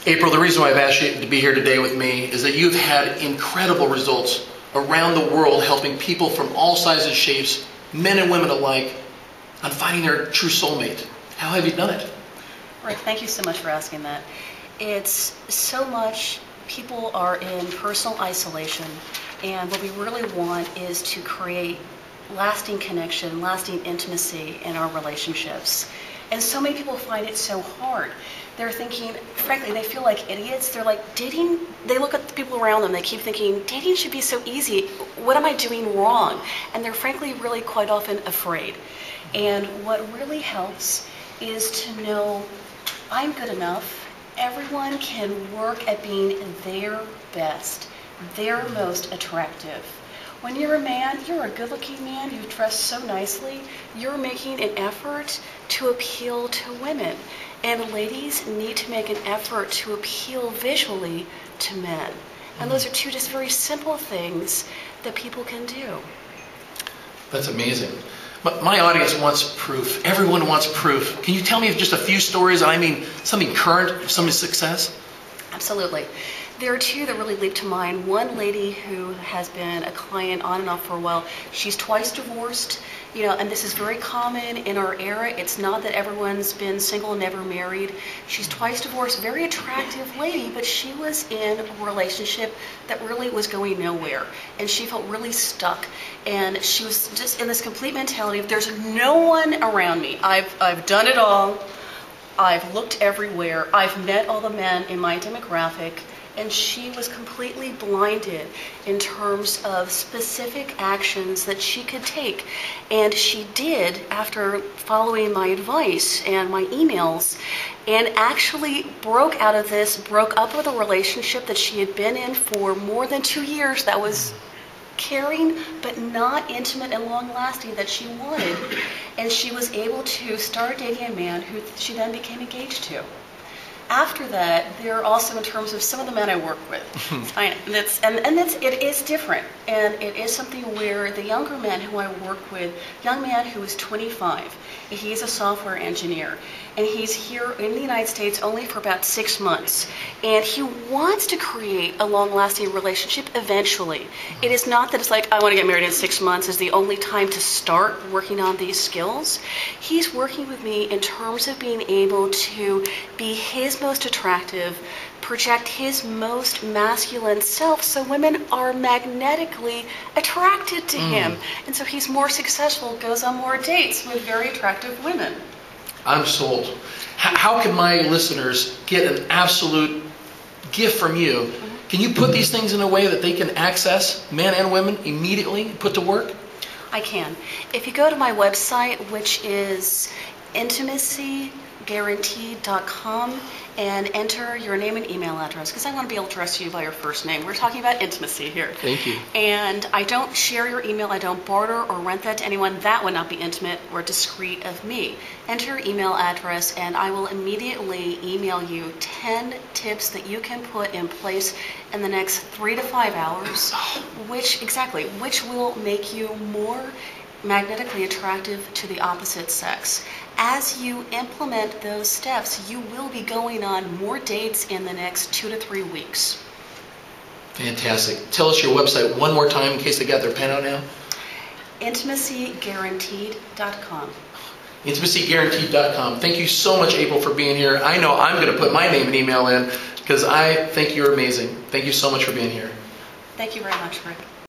April, the reason why I've asked you to be here today with me is that you've had incredible results around the world helping people from all sizes, shapes, men and women alike, on finding their true soulmate. How have you done it? Rick, thank you so much for asking that. It's so much people are in personal isolation, and what we really want is to create lasting connection, lasting intimacy in our relationships. And so many people find it so hard. They're thinking, frankly, they feel like idiots. They're like, dating, they look at the people around them, they keep thinking, dating should be so easy. What am I doing wrong? And they're frankly really quite often afraid. And what really helps is to know I'm good enough. Everyone can work at being their best, their most attractive. When you're a man, you're a good-looking man, you dress so nicely, you're making an effort to appeal to women. And ladies need to make an effort to appeal visually to men. And those are two just very simple things that people can do. That's amazing. But my audience wants proof. Everyone wants proof. Can you tell me just a few stories, I mean something current, of somebody's success? Absolutely. There are two that really leap to mind. One lady who has been a client on and off for a while, she's twice divorced, and this is very common in our era. It's not that everyone's been single and never married. She's twice divorced, very attractive lady, but she was in a relationship that really was going nowhere, and she felt really stuck. And she was just in this complete mentality of there's no one around me. I've done it all. I've looked everywhere. I've met all the men in my demographic. And she was completely blinded in terms of specific actions that she could take. And she did after following my advice and my emails, and actually broke out of this, broke up with a relationship that she had been in for more than 2 years that was caring but not intimate and long-lasting that she wanted. And she was able to start dating a man who she then became engaged to. After that, there are also, in terms of some of the men I work with, it is different, and it is something where the younger men who I work with, young man who is 25, he's a software engineer, and he's here in the United States only for about 6 months, and he wants to create a long-lasting relationship eventually. It is not that it's like, I want to get married in 6 months is the only time to start working on these skills. He's working with me in terms of being able to be his most attractive, project his most masculine self, so women are magnetically attracted to him. And so he's more successful, goes on more dates with very attractive women. I'm sold. How can my listeners get an absolute gift from you? Can you put these things in a way that they can access, men and women, immediately, put to work? I can. If you go to my website, which is intimacyguaranteed.com, and enter your name and email address, because I want to be able to address you by your first name. We're talking about intimacy here. Thank you. And I don't share your email. I don't barter or rent that to anyone. That would not be intimate or discreet of me. Enter your email address, and I will immediately email you 10 tips that you can put in place in the next 3 to 5 hours, which will make you more magnetically attractive to the opposite sex. As you implement those steps, you will be going on more dates in the next 2 to 3 weeks. Fantastic. Tell us your website one more time in case they got their pen out now. Intimacyguaranteed.com. Intimacyguaranteed.com. Thank you so much, April, for being here. I know I'm going to put my name and email in because I think you're amazing. Thank you so much for being here. Thank you very much, Rick.